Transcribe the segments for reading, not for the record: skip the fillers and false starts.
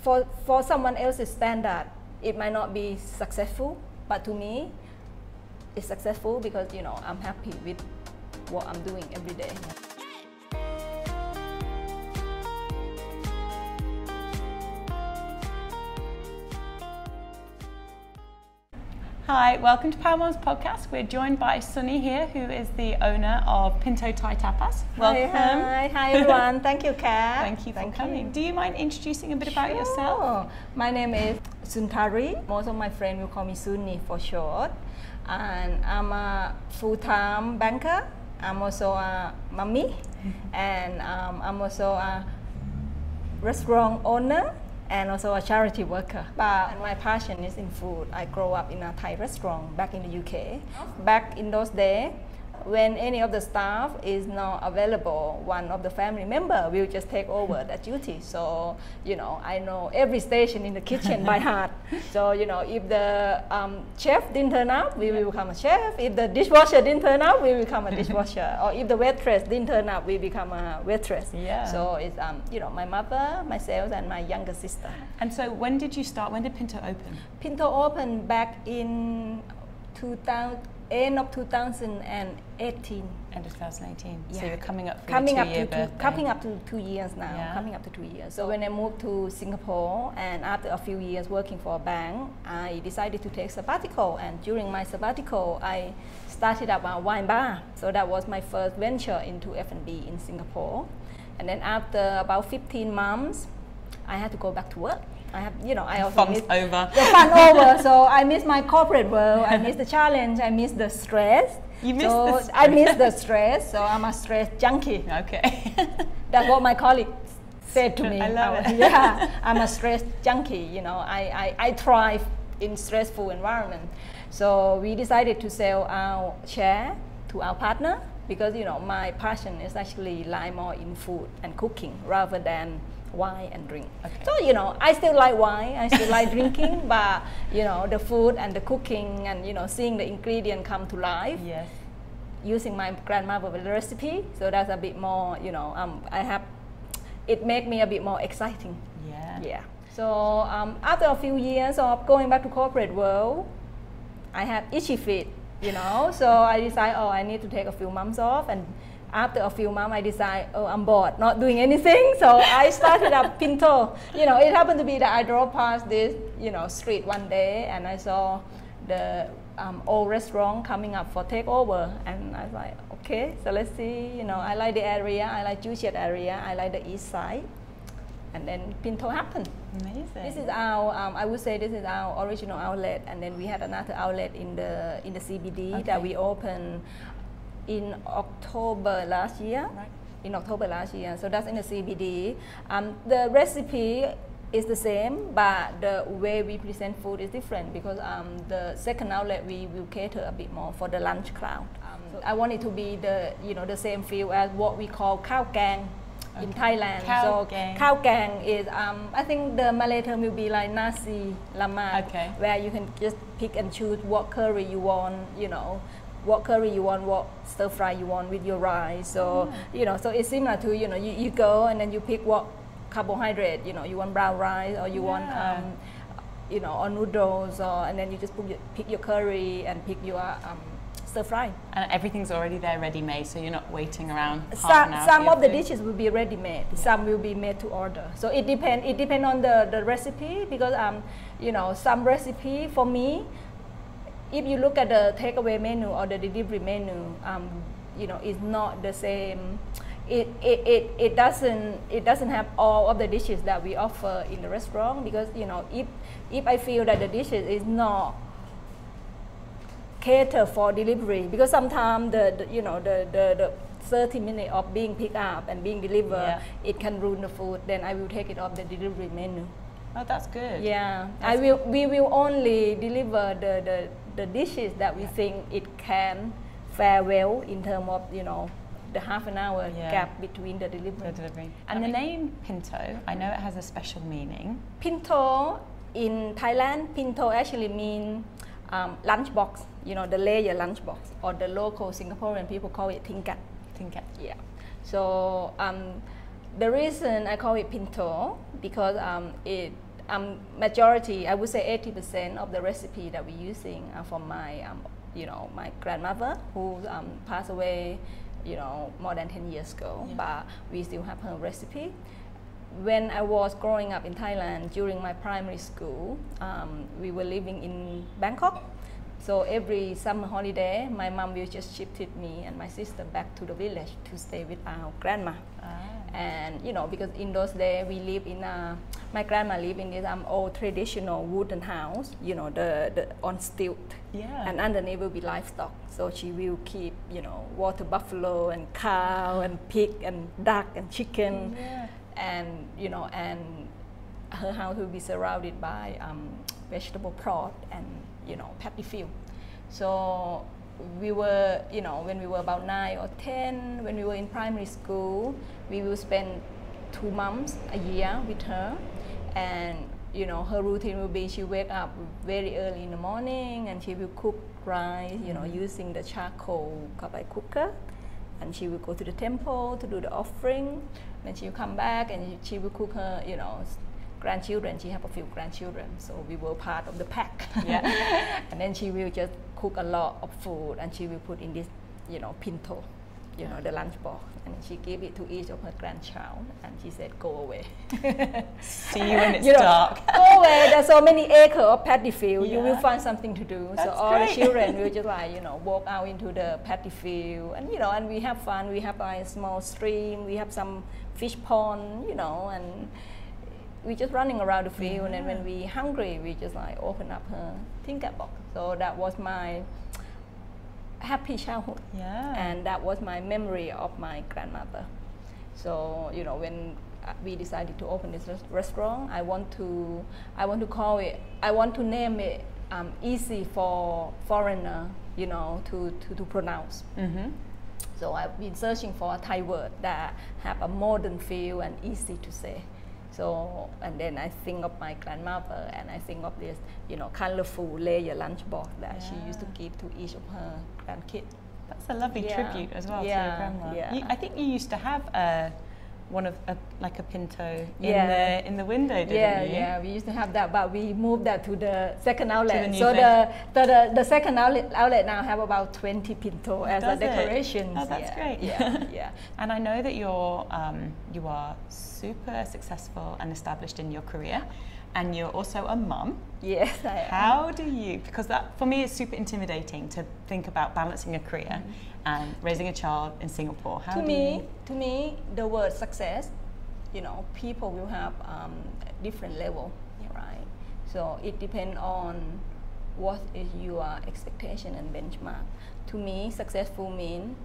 for someone else's standard, it might not be successful, but to me, it's successful because I'm happy with what I'm doing every day. Hi, welcome to PWRMUMS Podcast. We're joined by Soony here, who is the owner of Pinto Thai Tapas. Welcome. Hi everyone. Thank you, Kat. Thank you for coming. Do you mind introducing a bit about yourself? My name is Suntari. Most of my friends will call me Soony for short. And I'm a full-time banker. I'm also a mommy. And I'm also a restaurant owner. And also a charity worker. But my passion is in food. I grew up in a Thai restaurant back in the UK. Back in those days, when any of the staff is not available, one of the family member will just take over that duty. So, I know every station in the kitchen by heart. So, if the chef didn't turn up, we will become a chef. If the dishwasher didn't turn up, we will become a dishwasher. Or if the waitress didn't turn up, we become a waitress. Yeah. So it's, my mother, myself, and my younger sister. And so when did you start? When did Pinto open? Pinto opened back in end of 2018. End of 2018. Yeah. So you're coming up for your 2-year birthday. Coming up to 2 years now. Yeah. Coming up to 2 years. So when I moved to Singapore, and after a few years working for a bank, I decided to take sabbatical. And during my sabbatical, I started up a wine bar. So that was my first venture into F&B in Singapore. And then after about 15 months, I had to go back to work. I also miss over. The fun over. So I miss my corporate world. I miss the challenge. I miss the stress. You miss the stress. I miss the stress. So I'm a stress junkie. Okay. That's what my colleagues said to me. I love it. Yeah, I'm a stress junkie. I thrive in stressful environment. So we decided to sell our share to our partner because my passion is actually lie more in food and cooking rather than wine and drink. Okay. So I still like wine, I still like drinking, but the food and the cooking and seeing the ingredient come to life. Yes. Using my grandmother's recipe, so that's a bit more. It make me a bit more exciting. Yeah. Yeah. So after a few years of going back to corporate world, I have itchy feet. So I decided, I need to take a few months off, and after a few months, I decided, I'm bored, not doing anything. So I started up Pinto. It happened to be that I drove past this, street one day, and I saw the old restaurant coming up for takeover, and I was like, okay, so let's see. I like the area, I like Joo Chiat area, I like the east side, and then Pinto happened. Amazing. This is our, I would say, this is our original outlet, and then we had another outlet in the CBD that we opened in October last year. Right. In October last year, so that's in the CBD. The recipe is the same, but the way we present food is different because the second outlet we will cater a bit more for the lunch crowd. So I want it to be the same feel as what we call khao gang in Thailand. Khao gang is I think the Malay term will be like nasi lemak, where you can just pick and choose what curry you want. What curry you want, what stir fry you want with your rice. So so it's similar to you go and then you pick what carbohydrate. You want brown rice or you want or noodles, and then you just pick your curry and pick your stir fry. And everything's already there, ready made, so you're not waiting around half an hour. Some of the dishes will be ready made. Yeah. Some will be made to order. So it depends. It depends on the recipe because some recipe for me. If you look at the takeaway menu or the delivery menu, it's not the same. It doesn't have all of the dishes that we offer in the restaurant because if I feel that the dishes is not catered for delivery because sometimes the 30 minutes of being picked up and being delivered, it can ruin the food. Then I will take it off the delivery menu. Oh, that's good. Yeah, we will only deliver the dishes that we think it can fare well in terms of the half an hour gap between the delivery. And the name Pinto, I know it has a special meaning. Pinto in Thailand, Pinto actually means lunchbox. The layer lunchbox, or the local Singaporean people call it tingkat. Tingkat. Yeah. So the reason I call it Pinto because majority, I would say 80% of the recipe that we're using are from my, my grandmother who passed away, more than 10 years ago, but we still have her recipe. When I was growing up in Thailand during my primary school, we were living in Bangkok. So every summer holiday, my mom will just shifted me and my sister back to the village to stay with our grandma. And because in those days we live in my grandma lived in this old traditional wooden house, the on stilt, and underneath will be livestock. So she will keep, water buffalo and cow and pig and duck and chicken, and and her house will be surrounded by vegetable plot and paddy field. So we were, when we were about 9 or 10, when we were in primary school, we will spend 2 months a year with her. And, her routine will be she wake up very early in the morning and she will cook rice, using the charcoal cooker. And she will go to the temple to do the offering. Then she will come back and she will cook her, grandchildren. She have a few grandchildren, so we were part of the pack. And then she will just cook a lot of food and she will put in this, pinto, the lunch box, and she gave it to each of her grandchild and she said, go away. See you when it's dark. Go away, there's so many acres of paddy field, you will find something to do. That's so all great. the children will just walk out into the paddy field and and we have fun. We have a small stream, we have some fish pond, and we just running around the field, and then when we hungry, we just open up her tinker box. So that was my happy childhood, and that was my memory of my grandmother. So when we decided to open this restaurant, I want to name it easy for foreigner, to pronounce. So I've been searching for a Thai word that have a modern feel and easy to say. So, and then I think of my grandmother and I think of this, colorful layer lunchbox that she used to give to each of her grandkids. That's a lovely tribute as well to your grandma. I think you used to have like a pinto in the window, didn't you? Yeah, we used to have that, but we moved that to the second outlet. So the second outlet now have about 20 pinto as a decoration. Oh, that's great. Yeah. And I know that you are super successful and established in your career, and you're also a mum. Yes, I am. How do you, because that for me is super intimidating to think about balancing a career and raising a child in Singapore. To me, the word success, people will have different level, right? So it depends on what is your expectation and benchmark. To me, successful means,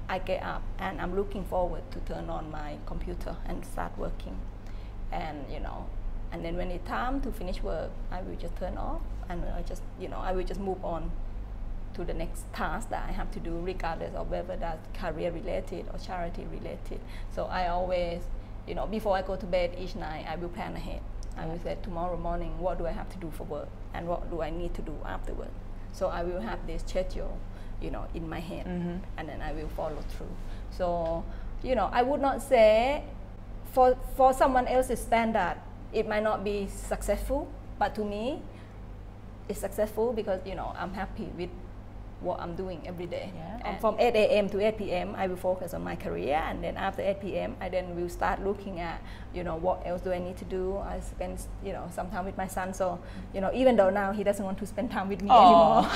I get up and I'm looking forward to turn on my computer and start working, and and then when it's time to finish work, I will just turn off and I will just move on to the next task that I have to do, regardless of whether that's career related or charity related. So I always, before I go to bed each night, I will plan ahead. I will say tomorrow morning, what do I have to do for work and what do I need to do afterward. So I will have this schedule, in my head, and then I will follow through. So, I would not say for someone else's standard, it might not be successful, but to me, it's successful because, I'm happy with what I'm doing every day. And from 8 a.m. to 8 p.m. I will focus on my career, and then after 8 p.m. I then will start looking at, what else do I need to do. I spend, some time with my son, so, even though now he doesn't want to spend time with me anymore.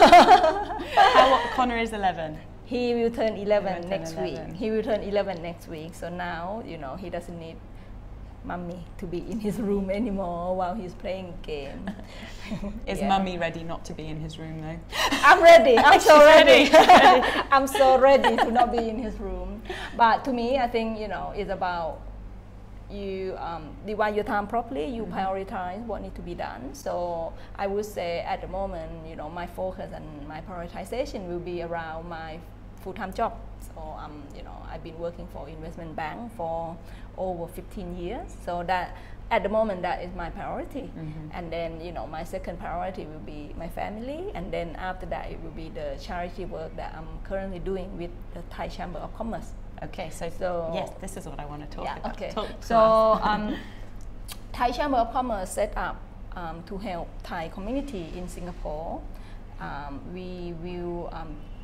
Connor is 11. He will turn 11 next week. He will turn 11 next week, so now, he doesn't need Mummy to be in his room anymore while he's playing game. Is Mummy ready not to be in his room though? I'm ready. I'm so ready. I'm so ready to not be in his room. But to me, I think it's about you divide your time properly. You prioritize what needs to be done. So I would say at the moment, my focus and my prioritization will be around my full-time job. So I've been working for investment bank for over 15 years. So that at the moment that is my priority. And then my second priority will be my family, and then after that it will be the charity work that I'm currently doing with the Thai Chamber of Commerce. Okay, so yes, this is what I want to talk about. Okay. Talk to so Thai Chamber of Commerce set up to help Thai community in Singapore. We will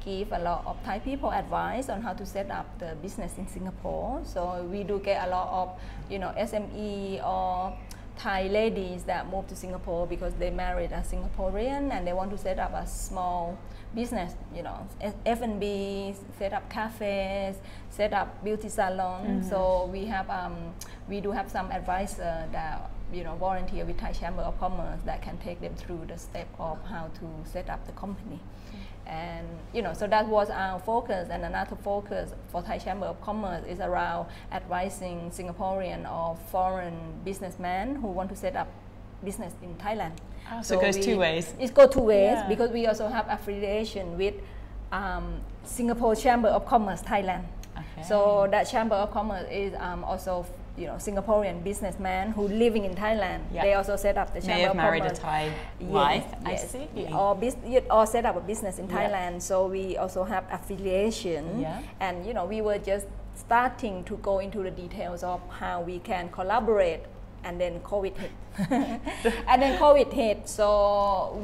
give a lot of Thai people advice on how to set up the business in Singapore. So we do get a lot of, SME or Thai ladies that move to Singapore because they married a Singaporean and they want to set up a small business, F&B, set up cafes, set up beauty salons. So we do have some advisor that volunteer with Thai Chamber of Commerce that can take them through the step of how to set up the company. And so that was our focus. And another focus for Thai Chamber of Commerce is around advising Singaporean or foreign businessmen who want to set up business in Thailand. So it goes two ways. It goes two ways because we also have affiliation with Singapore Chamber of Commerce Thailand. Okay. So that Chamber of Commerce is also Singaporean businessmen who living in Thailand. They also set up the Chamber of Commerce. May have married a Thai wife. Yes. I see. Or set up a business in Thailand. So we also have affiliation. And we were just starting to go into the details of how we can collaborate. And then COVID hit. So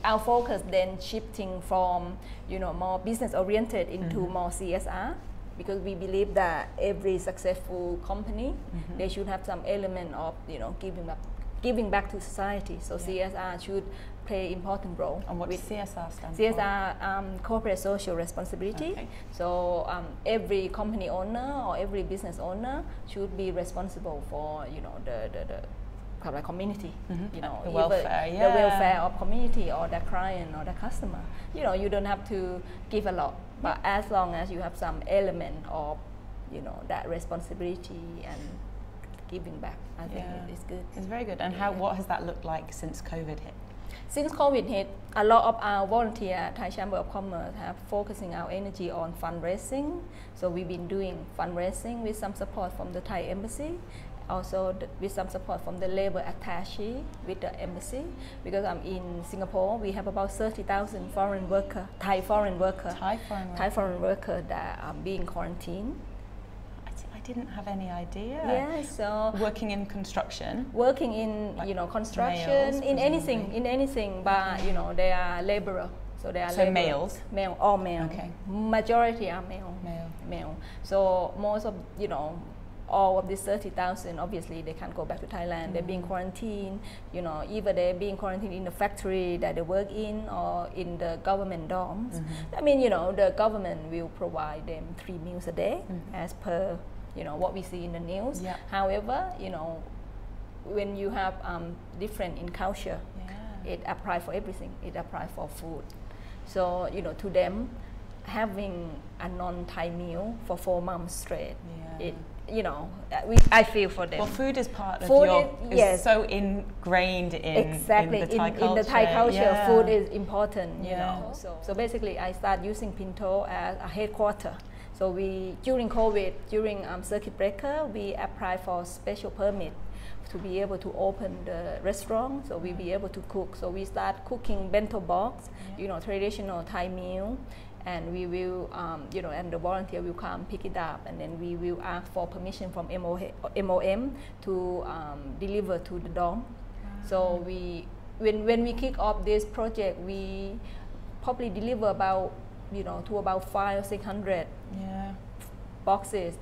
our focus then shifting from more business oriented into more CSR. Because we believe that every successful company, they should have some element of giving back to society. So CSR should play important role. And what does CSR stand CSR, corporate social responsibility. Okay. So every company owner or every business owner should be responsible for the community, the welfare, the welfare of community or the client or the customer. You don't have to give a lot, but as long as you have some element of, that responsibility and giving back, I think it's good. It's very good. And what has that looked like since COVID hit? Since COVID hit, a lot of our volunteer Thai Chamber of Commerce have focusing our energy on fundraising. So we've been doing fundraising with some support from the Thai embassy. Also with some support from the labor attaché with the embassy, because in Singapore we have about 30,000 Thai foreign workers that are being quarantined. I didn't have any idea. Yeah, so working in construction. Working in construction, males, in anything, but they are laborer. So they are males. All male. Okay. Majority are male. So most of all of these 30,000, obviously they can't go back to Thailand. They're being quarantined, either they're being quarantined in the factory that they work in or in the government dorms. I mean, the government will provide them 3 meals a day as per, what we see in the news. However, when you have different in culture, it applies for everything. It applies for food. So, to them, having a non-Thai meal for 4 months straight, I feel for them. Well, food is part of is so ingrained in the Thai culture. In the Thai culture, food is important, So basically, I start using Pinto as a headquarter. So during COVID, during circuit breaker, we apply for special permit to be able to open the restaurant, so we'll be able to cook. So we start cooking bento box, traditional Thai meal. And we will, and the volunteer will come pick it up, and then we will ask for permission from MOM to deliver to the dorm. So when we kick off this project, we probably deliver about, to about 500 or 600 boxes,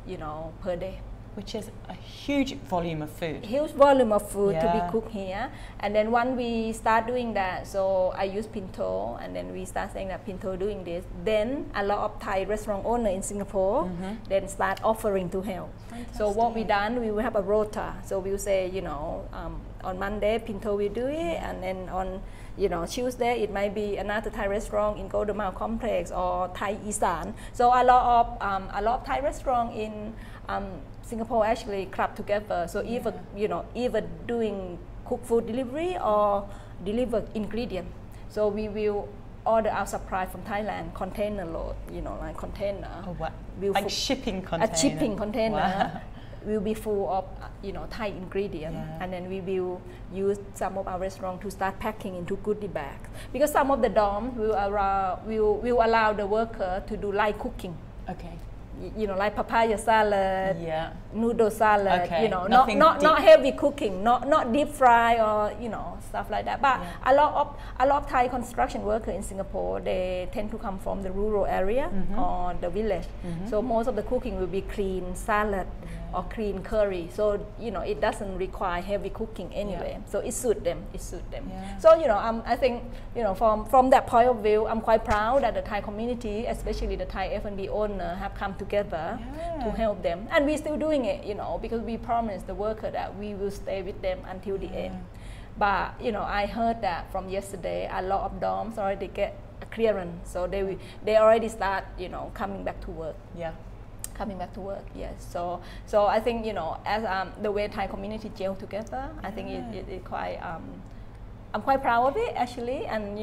per day. Which is a huge volume of food. Huge volume of food to be cooked here. And then when we start doing that, so I use Pinto, and then we start saying that Pinto doing this, then a lot of Thai restaurant owners in Singapore then start offering to help. Fantastic. So what we done, we will have a rota. So we will say, on Monday Pinto will do it, and then on Tuesday it might be another Thai restaurant in Golden Mile Complex or Thai Isan. So a lot of Thai restaurant in Singapore actually club together. So either doing cook food delivery or deliver ingredient. So we will order our supply from Thailand, container load, like container. Oh, what? Like shipping container. A shipping container will be full of Thai ingredient, and then we will use some of our restaurant to start packing into goodie bags, because some of the dorms will allow the worker to do light cooking. Okay. like papaya salad, noodle salad, not heavy cooking, not deep fry or stuff like that. But a lot of Thai construction workers in Singapore, they tend to come from the rural area or the village. So most of the cooking will be clean salad or clean curry. So it doesn't require heavy cooking anyway. So it suits them. So I think from that point of view, I'm quite proud that the Thai community, especially the Thai F&B owner, have come together to help them, and we're still doing it, because we promised the worker that we will stay with them until the end. But I heard that from yesterday, a lot of dorms already get a clearance, so they already start coming back to work. Coming back to work, yes. So I think as the way Thai community gel together, I think it quite. I'm quite proud of it actually, and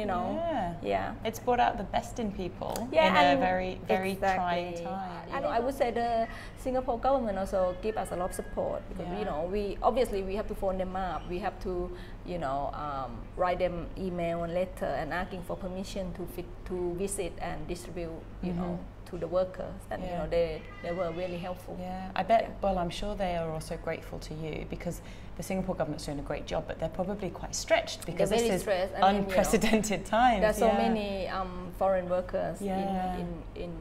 it's brought out the best in people in a very trying time. I would say the Singapore government also give us a lot of support, because we have to phone them up, we have to write them email and letter and asking for permission to visit and distribute to the workers, and they were really helpful. I bet. Well, I'm sure they are also grateful to you, because the Singapore government's doing a great job, but they're probably quite stretched, because this is unprecedented times. There's so many foreign workers in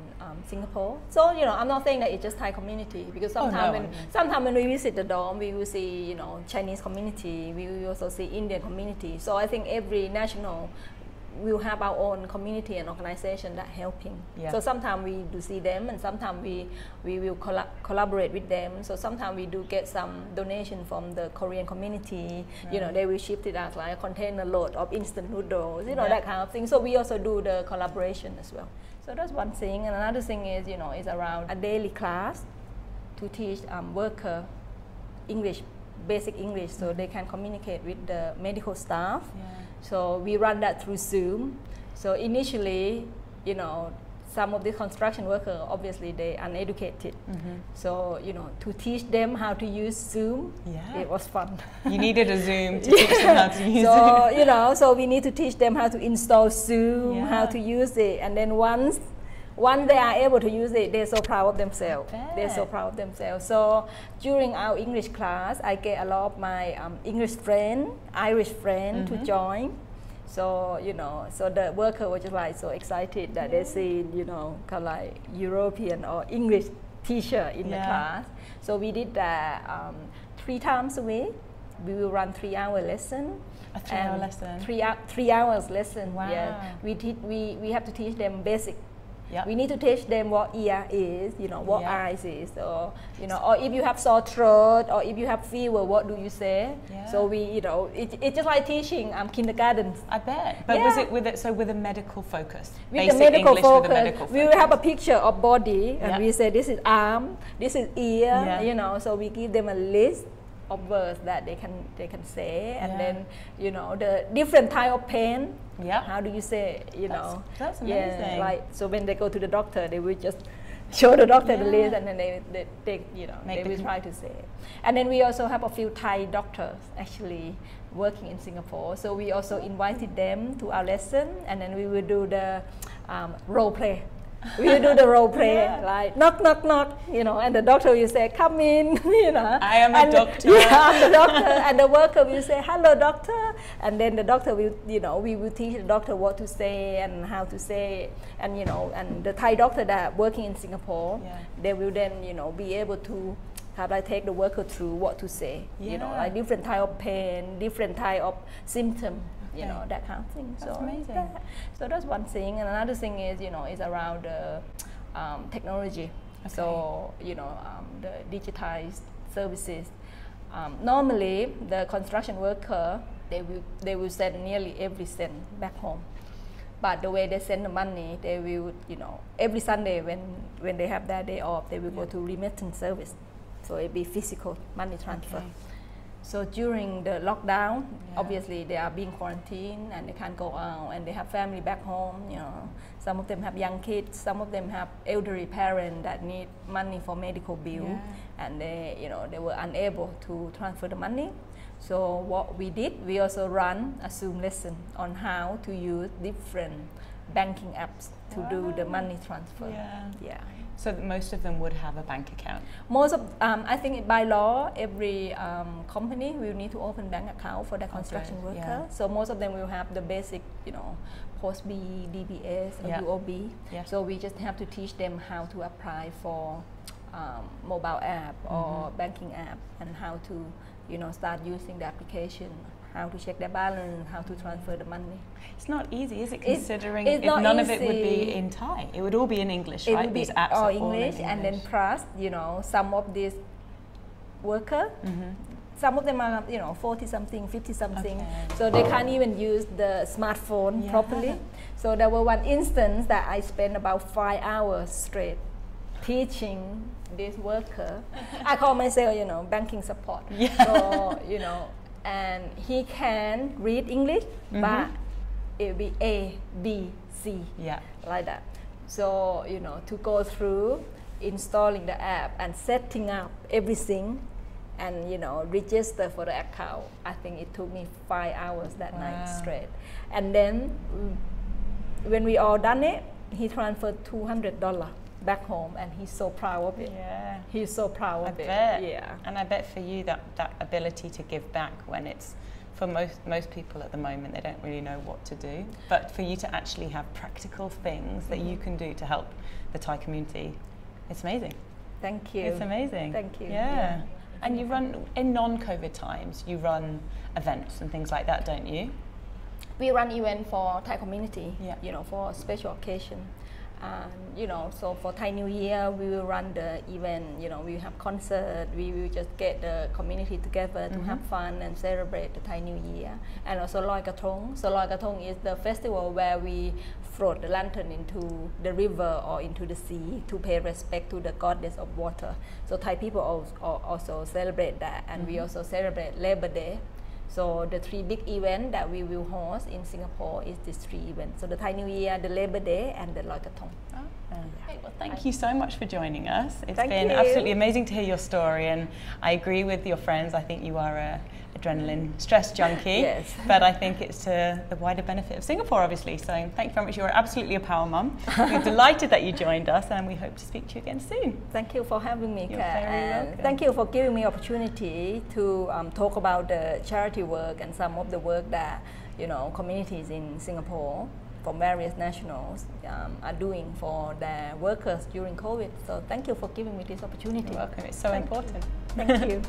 Singapore. So I'm not saying that it's just Thai community, because sometimes when we visit the dorm, we will see Chinese community, we will also see Indian community. So I think every national will have our own community and organization that helping. So sometimes we do see them, and sometimes we will collaborate with them. So sometimes we do get some donation from the Korean community. They will ship it as like a container load of instant noodles, that kind of thing. So we also do the collaboration as well. So that's one thing. And another thing is around a daily class to teach worker English, basic English, so they can communicate with the medical staff. So we run that through Zoom. So initially, some of the construction workers, obviously they uneducated. So to teach them how to use Zoom, it was fun. You needed a Zoom to teach them how to use it. So we need to teach them how to install Zoom, how to use it, and then once they are able to use it, they're so proud of themselves. They're so proud of themselves. So during our English class, I get a lot of my English friend, Irish friend to join. So so the worker was just like so excited that they see kind of like European or English teacher in the class. So we did that 3 times a week. We will run 3-hour lesson. A 3-hour lesson. 3 hours lesson. Wow. We have to teach them basic. We need to teach them what ear is, what eyes is, or or if you have sore throat, or if you have fever, what do you say? So we, it's just like teaching kindergarten. I bet. But was it with a medical focus? With Basic the medical English focus, with a medical focus. we will have a picture of body, and we say this is arm, this is ear, so we give them a list of words that they can say, and then the different type of pain. How do you say? That's amazing. Like so when they go to the doctor, they will just show the doctor the list, and then they will try to say it. And then we also have a few Thai doctors actually working in Singapore. So we also invited them to our lesson, and then we will do the role play. We will do the role play, like knock, knock, knock, and the doctor will say, come in, I am a doctor. I'm the doctor, and the worker will say, hello, doctor, and then the doctor will, we will teach the doctor what to say and how to say, and and the Thai doctor that working in Singapore, they will then, be able to take the worker through what to say, like different type of pain, different type of symptom. That kind of thing. That's amazing. So that's one thing, and another thing is is around the technology. So the digitized services. Normally, the construction worker they will send nearly every cent back home, but the way they send the money, they will every Sunday when they have their day off, they will go to remittance service. So it be physical money transfer. So during the lockdown, obviously they are being quarantined and they can't go out, and they have family back home. Some of them have young kids, some of them have elderly parents that need money for medical bill, and they they were unable to transfer the money. So what we did, we also run a Zoom lesson on how to use different banking apps to do the money transfer. So that most of them would have a bank account? Most of, I think by law, every company will need to open bank account for the construction worker. Yeah. So most of them will have the basic, Post B, DBS, or UOB. Yeah. So we just have to teach them how to apply for mobile app or banking app, and how to, start using the application, how to check their balance, how to transfer the money. It's not easy, is it? Considering if none of it would be in Thai, it would all be in English, right? It would be These apps all are English, all in and then plus, some of these workers, some of them are, 40 something, 50 something, so they can't even use the smartphone properly. So there was one instance that I spent about 5 hours straight teaching this worker. I call myself, banking support. Yeah. So, and he can read English, but it will be A, B, C, like that. So, to go through installing the app and setting up everything and, register for the account. I think it took me 5 hours that night straight. And then when we all done it, he transferred $200 back home, and he's so proud of it. Yeah, he's so proud of it. Yeah, and I bet for you that ability to give back, when it's for most people at the moment, they don't really know what to do. But for you to actually have practical things that you can do to help the Thai community, it's amazing. Thank you. It's amazing. Thank you. Yeah. And you run, in non-COVID times, you run events and things like that, don't you? We run event for Thai community, for special occasion. So for Thai New Year, we will run the event, we have concert, we will just get the community together to have fun and celebrate the Thai New Year. And also Loi Katong. So Loi Katong is the festival where we float the lantern into the river or into the sea to pay respect to the goddess of water. So Thai people also celebrate that, and we also celebrate Labor Day. So the 3 big events that we will host in Singapore is these 3 events. So the Thai New Year, the Labor Day, and the Loi Katong. Great. Well, thank you so much for joining us. It's been absolutely amazing to hear your story, and I agree with your friends. I think you are a adrenaline stress junkie, but I think it's to the wider benefit of Singapore, obviously. So thank you very much. You're absolutely a power mum. We're delighted that you joined us, and we hope to speak to you again soon. Thank you for having me, You're very welcome. Thank you for giving me opportunity to talk about the charity work and some of the work that communities in Singapore from various nationals are doing for their workers during COVID. So thank you for giving me this opportunity. You're welcome. It's so important. Thank you.